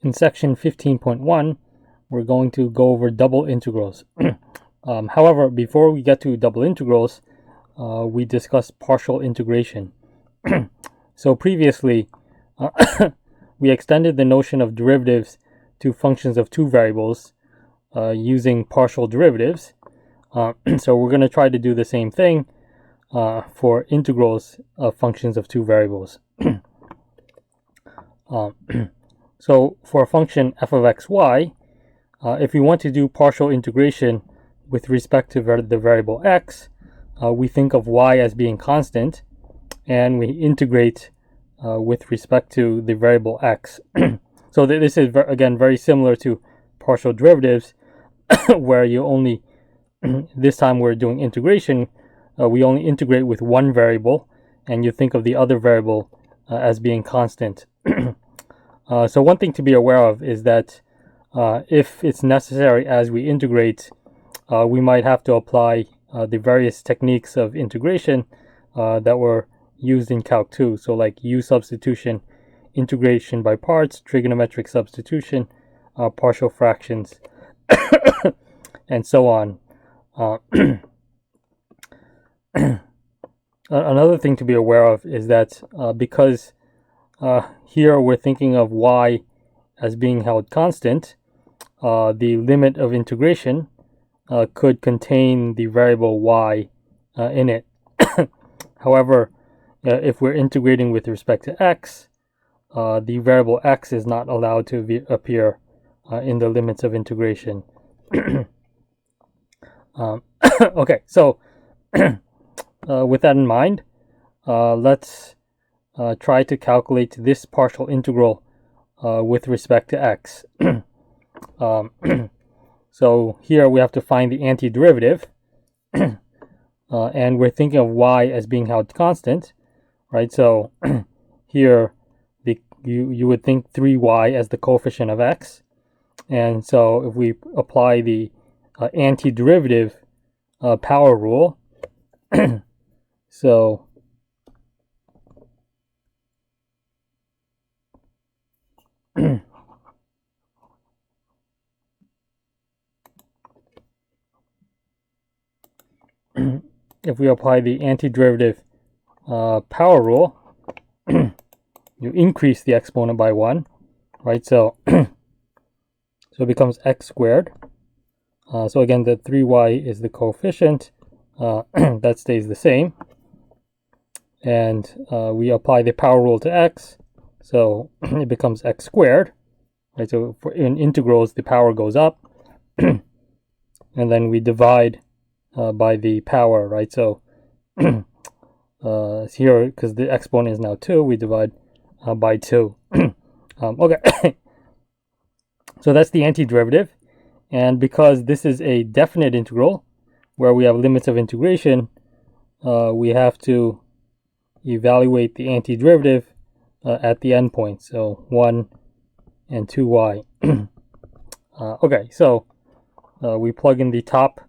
In section 15.1, we're going to go over double integrals. However, before we get to double integrals, we discussed partial integration. So previously, we extended the notion of derivatives to functions of two variables using partial derivatives. So we're going to try to do the same thing for integrals of functions of two variables. So for a function f of xy, if we want to do partial integration with respect to the variable x, we think of y as being constant, and we integrate with respect to the variable x. So this is, again, very similar to partial derivatives, where you only, this time we're doing integration, we only integrate with one variable, and you think of the other variable as being constant. So one thing to be aware of is that if it's necessary as we integrate, we might have to apply the various techniques of integration that were used in Calc 2. So like U substitution, integration by parts, trigonometric substitution, partial fractions, and so on. Another thing to be aware of is that because here we're thinking of y as being held constant, the limit of integration could contain the variable y in it. However, if we're integrating with respect to x, the variable x is not allowed to appear in the limits of integration. Okay, so with that in mind, let's try to calculate this partial integral with respect to x. So here we have to find the antiderivative, and we're thinking of y as being held constant, right? So here you would think 3y as the coefficient of x, and so if we apply the antiderivative power rule, so if we apply the antiderivative power rule, you increase the exponent by 1, right? So so it becomes x squared. So again, the 3y is the coefficient. That stays the same. And we apply the power rule to x, so it becomes x squared. Right? So in integrals, the power goes up. And then we divide by the power, right? So here, because the exponent is now 2, we divide by 2. Okay. So that's the antiderivative. And because this is a definite integral, where we have limits of integration, we have to evaluate the antiderivative at the endpoint. So 1 and 2y. Okay, so we plug in the top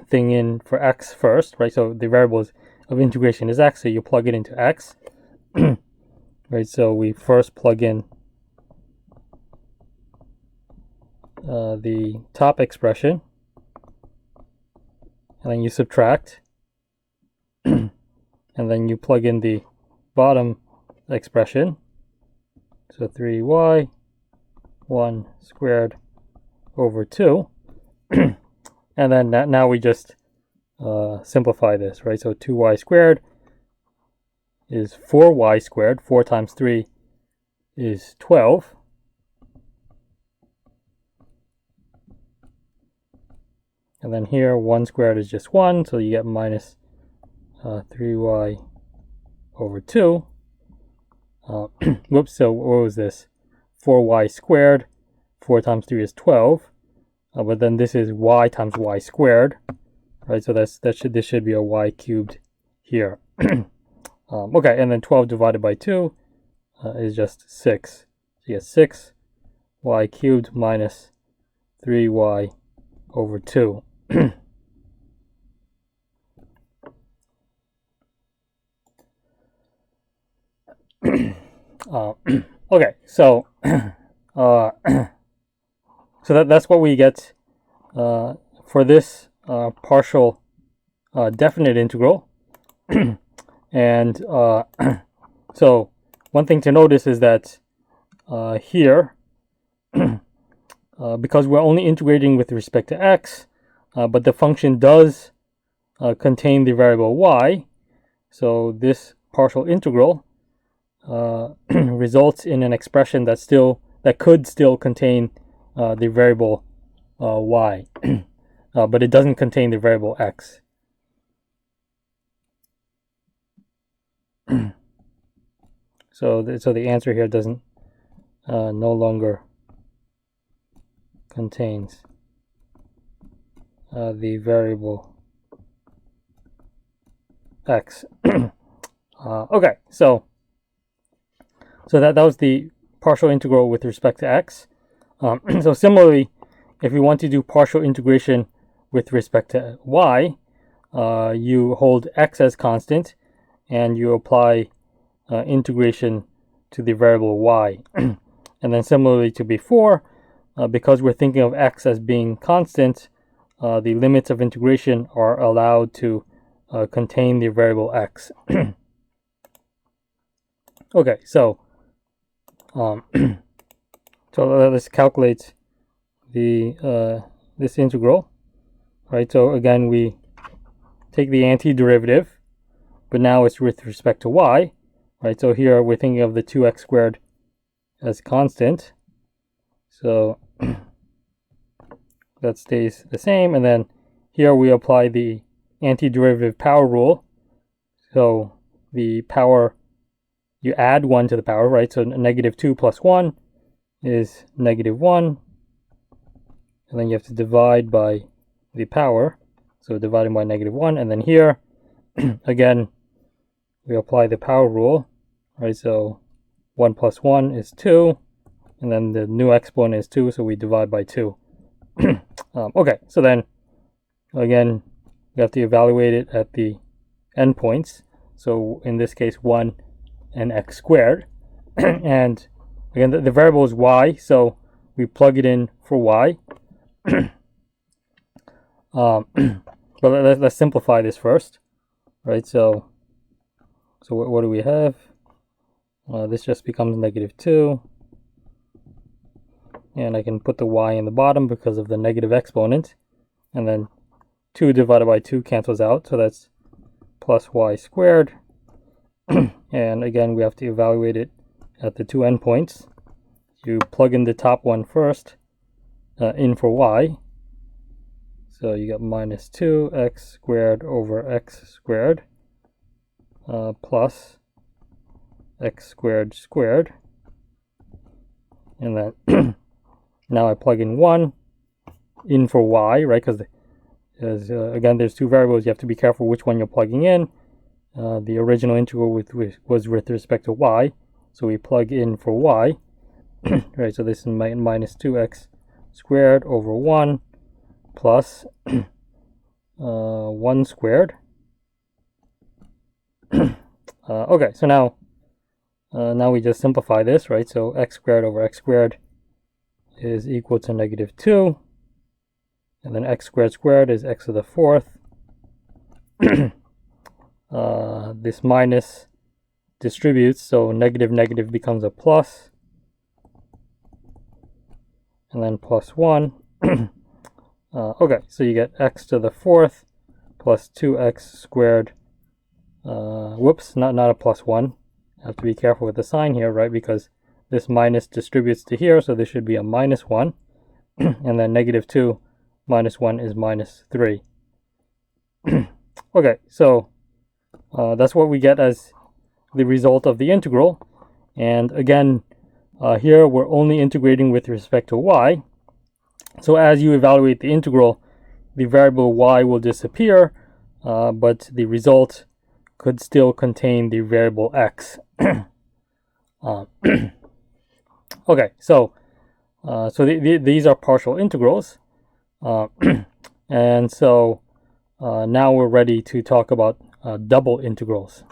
thing in for x first, right? So the variables of integration is x, so you plug it into x. Right, so we first plug in the top expression, and then you subtract, and then you plug in the bottom expression, so 3y 1 squared over 2. And then now we just simplify this, right? So 2y squared is 4y squared. 4 times 3 is 12. And then here, 1 squared is just 1, so you get minus 3y over 2. Whoops, so what was this? 4y squared. 4 times 3 is 12. But then this is y times y squared, right? So this should be a y cubed here. Okay, and then 12 divided by 2 is just 6. So you get 6y cubed minus 3y over 2. Okay, so so that's what we get for this partial definite integral. And so one thing to notice is that here, because we're only integrating with respect to x, but the function does contain the variable y, so this partial integral results in an expression that could still contain the variable y, but it doesn't contain the variable x. So the answer here doesn't no longer contains the variable x. Okay, so that was the partial integral with respect to x. So similarly, if we want to do partial integration with respect to y, you hold x as constant and you apply integration to the variable y. And then similarly to before, because we're thinking of x as being constant, the limits of integration are allowed to contain the variable x. Okay, so let's calculate the this integral, right? So again, we take the antiderivative, but now it's with respect to y, right? So here we're thinking of the 2x squared as constant, so that stays the same. And then here we apply the antiderivative power rule. So the power, you add 1 to the power, right? So negative 2 plus 1 is negative 1. And then you have to divide by the power. So dividing by negative 1. And then here, again, we apply the power rule, right? So 1 plus 1 is 2. And then the new exponent is 2, so we divide by 2. Okay, so then, again, we have to evaluate it at the endpoints. So in this case, 1 and x squared. And again, the variable is y, so we plug it in for y. But let's simplify this first, right? So what do we have? This just becomes negative 2. And I can put the y in the bottom because of the negative exponent. And then 2 divided by 2 cancels out, so that's plus y squared. And again, we have to evaluate it at the two endpoints. You plug in the top one first, in for y. So you got minus 2x squared over x squared plus x squared squared. And then now I plug in 1 in for y, right? Because again, there's two variables. You have to be careful which one you're plugging in. The original integral was with respect to y, so we plug in for y. Right, so this is minus 2x squared over 1 plus 1 squared. Okay, so now we just simplify this, right? So x squared over x squared is equal to negative 2. And then x squared squared is x to the 4th. This minus distributes, so negative negative becomes a plus. And then plus 1. Okay, so you get x to the 4th plus 2x squared. Whoops, not a plus 1. I have to be careful with the sign here, right? Because this minus distributes to here, so this should be a minus 1. And then negative 2 minus 1 is minus 3. Okay, so that's what we get as the result of the integral. And again, here we're only integrating with respect to y. So as you evaluate the integral, the variable y will disappear, but the result could still contain the variable x. Okay, so these are partial integrals. And so now we're ready to talk about double integrals.